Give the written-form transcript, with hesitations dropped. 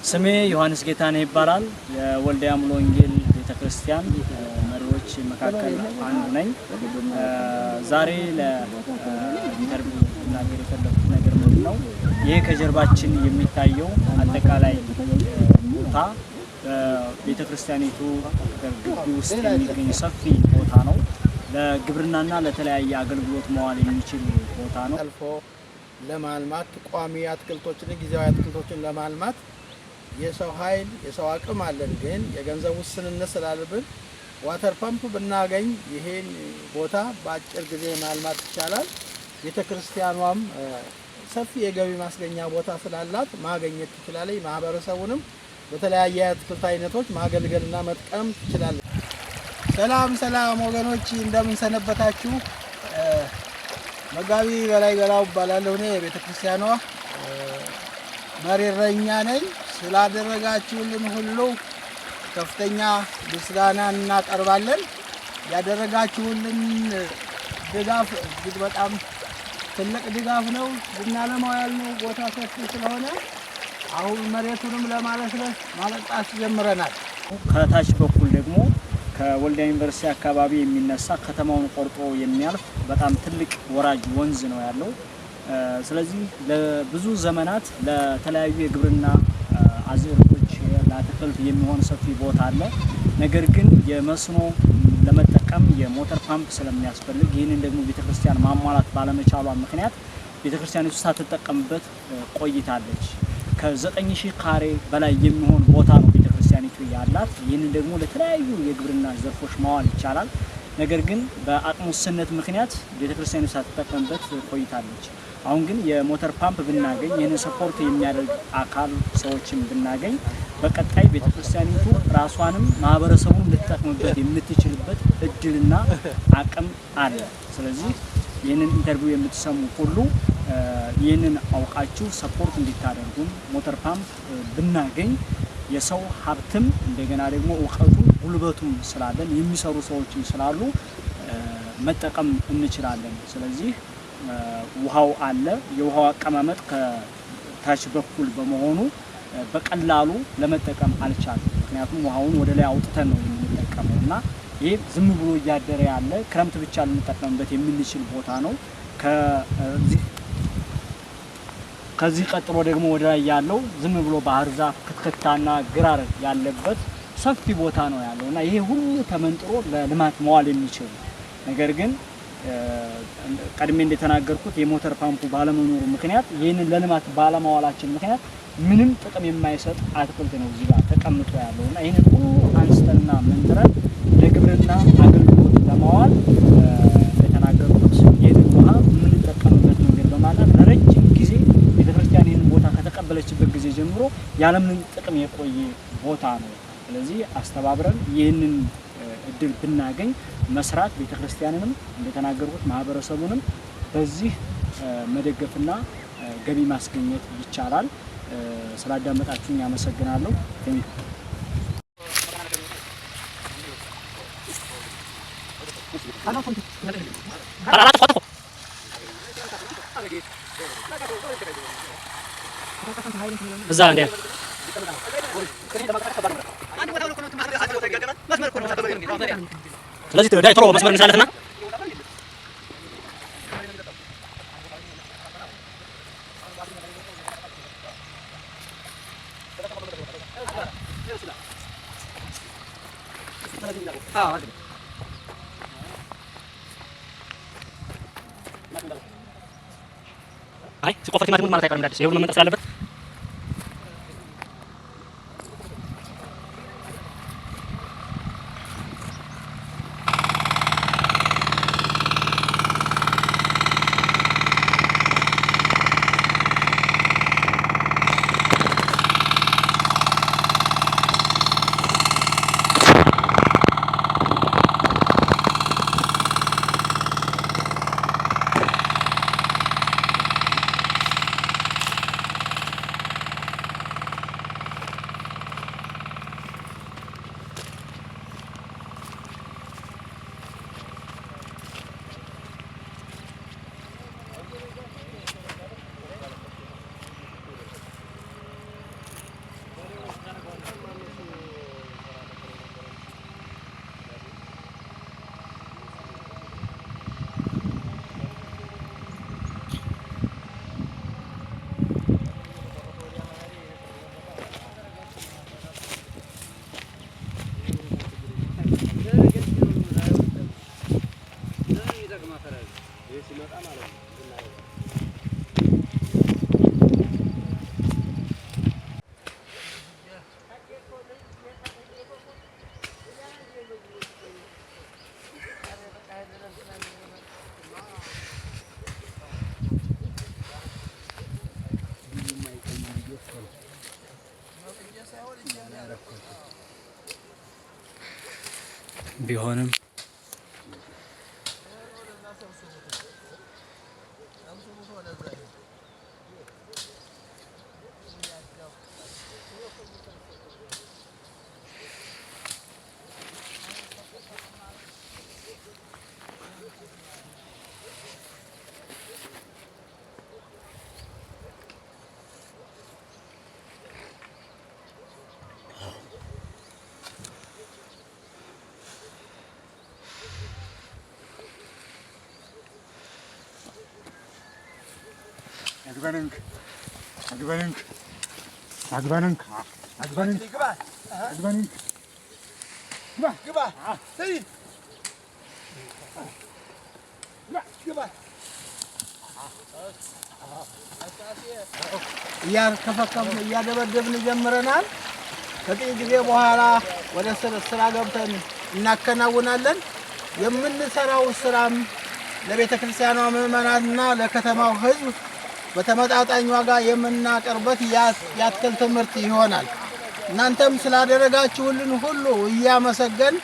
ስሜ ዮሐንስ ጌታነህ ይባላል። የወልዲያ ሙሉ ወንጌል ቤተክርስቲያን መሪዎች መካከል አንዱ ነኝ። ዛሬ ለኢንተርቪው ልናገር የፈለኩት ነገር ምንድነው? ይሄ ከጀርባችን የሚታየው አጠቃላይ ቦታ በቤተክርስቲያኒቱ ግቢ ውስጥ የሚገኝ ሰፊ ቦታ ነው። ለግብርናና ለተለያየ አገልግሎት መዋል የሚችል ቦታ ነው። አልፎ ለማልማት ቋሚ አትክልቶችን ጊዜያዊ አትክልቶችን ለማልማት የሰው ኃይል የሰው አቅም አለን፣ ግን የገንዘብ ውስንነት ስላለብን ዋተር ፓምፕ ብናገኝ ይሄን ቦታ በአጭር ጊዜ ማልማት ይቻላል። ቤተክርስቲያኗም ሰፊ የገቢ ማስገኛ ቦታ ስላላት ማግኘት ትችላለች። ማህበረሰቡንም በተለያየ አትክልት አይነቶች ማገልገልና መጥቀም ትችላለች። ሰላም ወገኖች እንደምን ሰነበታችሁ? መጋቢ በላይ ገላው እባላለሁ። እኔ የቤተክርስቲያኗ መሪ እረኛ ነኝ። ስላደረጋችሁልን ሁሉ ከፍተኛ ምስጋና እናቀርባለን። ያደረጋችሁልን ድጋፍ እጅግ በጣም ትልቅ ድጋፍ ነው። ልናለማው ያልነው ቦታ ሰፊ ስለሆነ አሁን መሬቱንም ለማለስለስ ማለጣት ጀምረናል። ከታች በኩል ደግሞ ከወልዲያ ዩኒቨርሲቲ አካባቢ የሚነሳ ከተማውን ቆርጦ የሚያልፍ በጣም ትልቅ ወራጅ ወንዝ ነው ያለው። ስለዚህ ለብዙ ዘመናት ለተለያዩ የግብርና አዝርቶች ለአትክልት የሚሆን ሰፊ ቦታ አለ። ነገር ግን የመስኖ ለመጠቀም የሞተር ፓምፕ ስለሚያስፈልግ ይህንን ደግሞ ቤተክርስቲያን ማሟላት ባለመቻሏ ምክንያት ቤተክርስቲያኒቱ ሳትጠቀምበት ቆይታለች። ከ9000 ካሬ በላይ የሚሆን ቦታ ነው ቤተክርስቲያኒቱ ያላት። ይህንን ደግሞ ለተለያዩ የግብርና ዘርፎች ማዋል ይቻላል። ነገር ግን በአቅም ውስንነት ምክንያት ቤተክርስቲያኒቱ ሳትጠቀምበት ቆይታለች። አሁን ግን የሞተር ፓምፕ ብናገኝ ይህንን ሰፖርት የሚያደርግ አካል ሰዎችን ብናገኝ በቀጣይ ቤተክርስቲያኒቱ ራሷንም ማህበረሰቡን ልትጠቅምበት የምትችልበት እድልና አቅም አለ። ስለዚህ ይህንን ኢንተርቪው የምትሰሙ ሁሉ ይህንን አውቃችሁ ሰፖርት እንድታደርጉን ሞተር ፓምፕ ብናገኝ የሰው ሀብትም እንደገና ደግሞ እውቀቱ ጉልበቱም ስላለን የሚሰሩ ሰዎችም ስላሉ መጠቀም እንችላለን። ስለዚህ ውሃው አለ። የውሃው አቀማመጥ ከታች በኩል በመሆኑ በቀላሉ ለመጠቀም አልቻለም። ምክንያቱም ውሃውን ወደ ላይ አውጥተን ነው የምንጠቀመውና ይሄ ዝም ብሎ እያደረ ያለ ክረምት ብቻ ልንጠቀምበት የምንችል ቦታ ነው። ከዚህ ቀጥሎ ደግሞ ወደ ላይ ያለው ዝም ብሎ ባህር ዛፍ ክትክታና ግራር ያለበት ሰፊ ቦታ ነው ያለውና ይሄ ሁሉ ተመንጥሮ ለልማት መዋል የሚችል ነገር ግን ቀድሜ እንደተናገርኩት የሞተር ፓምፑ ባለመኖሩ ምክንያት ይሄንን ለልማት ባለማዋላችን ምክንያት ምንም ጥቅም የማይሰጥ አትክልት ነው እዚህ ጋር ተቀምጦ ያለውና ይሄንን ሁሉ አንስተንና መንጥረን ለግብርና አገልግሎት ለማዋል እንደተናገርኩት ይሄንን ውሃ የምንጠቀምበት መንገድ በማለት ለረጅም ጊዜ ቤተክርስቲያን ይሄንን ቦታ ከተቀበለችበት ጊዜ ጀምሮ ያለምንም ጥቅም የቆየ ቦታ ነው። ስለዚህ አስተባብረን ይሄንን እድል ብናገኝ መስራት ቤተክርስቲያንንም እንደተናገርኩት ማህበረሰቡንም በዚህ መደገፍና ገቢ ማስገኘት ይቻላል። ስላዳመጣችሁኝ አመሰግናለሁ። እዛ እንዴ ስለዚህ ዳይ ቶሎ መስመር እንሳለትና አይ ሲቆፈር ቲማቲሙን ማለት አይቀርም ዳዲስ ይሁን መመንጠር ስላለበት ሲመጣ ማለት ነው። ቢሆንም Agbanink. እያርከፈከፍን እያደበደብን ጀምረናል። ከጥቂት ጊዜ በኋላ ወደ ስራ ገብተን እናከናውናለን። የምንሰራው ስራም ለቤተ ክርስቲያኗ ምዕመናንና ለከተማው ሕዝብ በተመጣጣኝ ዋጋ የምናቀርበት የአትክልት ምርት ይሆናል። እናንተም ስላደረጋችሁልን ሁሉ እያመሰገን